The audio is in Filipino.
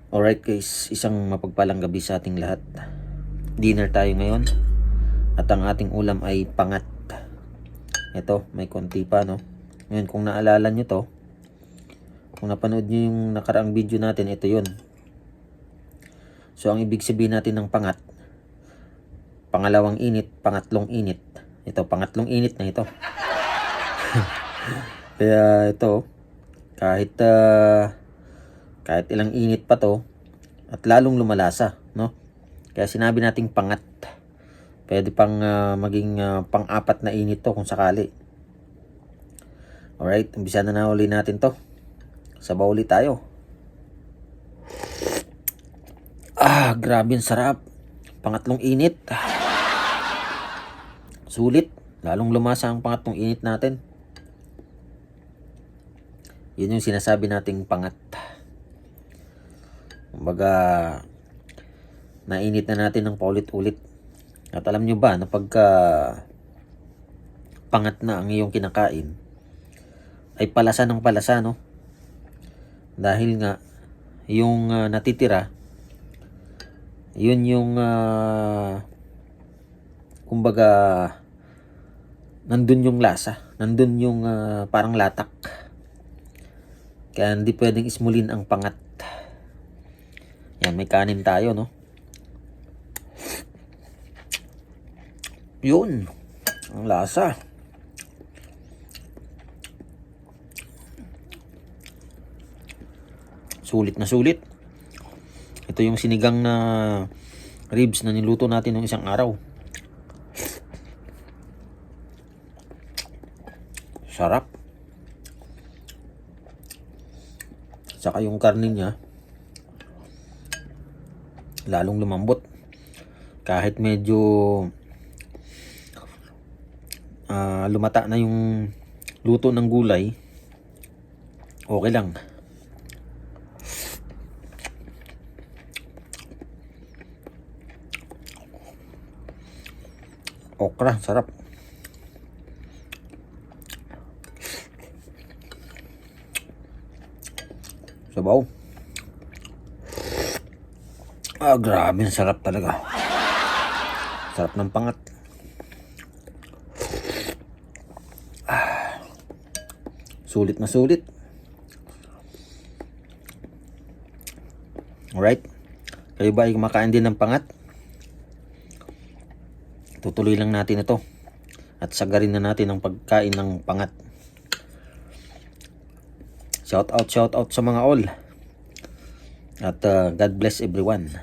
Alright guys, isang mapagpalang gabi sa ating lahat. Dinner tayo ngayon at ang ating ulam ay pangat. Ito, may konti pa, no? Ngayon, kung naalala nyo to, kung napanood nyo yung nakaraang video natin, ito yun. So, ang ibig sabihin natin ng pangat, pangalawang init, pangatlong init. Ito, pangatlong init na ito. Kaya ito, kahit ilang init pa to at lalong lumalasa, no? Kaya sinabi nating pangat. Pwede pang maging pang-apat na init to kung sakali. Alright, umpisa na uli natin to. Sabaw ulit tayo. Grabe ang sarap. Pangatlong init. Sulit. Lalong lumasa ang pangatlong init natin. Yun yung sinasabi nating pangat. Kumbaga, nainit na natin ng paulit-ulit. At alam nyo ba na pagka pangat na ang iyong kinakain, ay palasa ng palasa, no? Dahil nga, yung natitira, yun yung, kumbaga, nandun yung lasa. Nandun yung parang latak. Kaya hindi pwedeng ismulin ang pangat. Yan, may kanin tayo, no? Yun. Ang lasa. Sulit na sulit. Ito yung sinigang na ribs na niluto natin ng isang araw. Sarap. Saka yung karne niya, lalong lumambot. Kahit medyo lumata na yung luto ng gulay, okay lang. Okra, sarap. Sabaw. Grabe, sarap talaga. Sarap ng pangat. Sulit na sulit. Alright. Kayo ba ay kumakain din ng pangat? Tutuloy lang natin ito. At sagarin na natin ang pagkain ng pangat. Shout out sa mga all. At God bless everyone.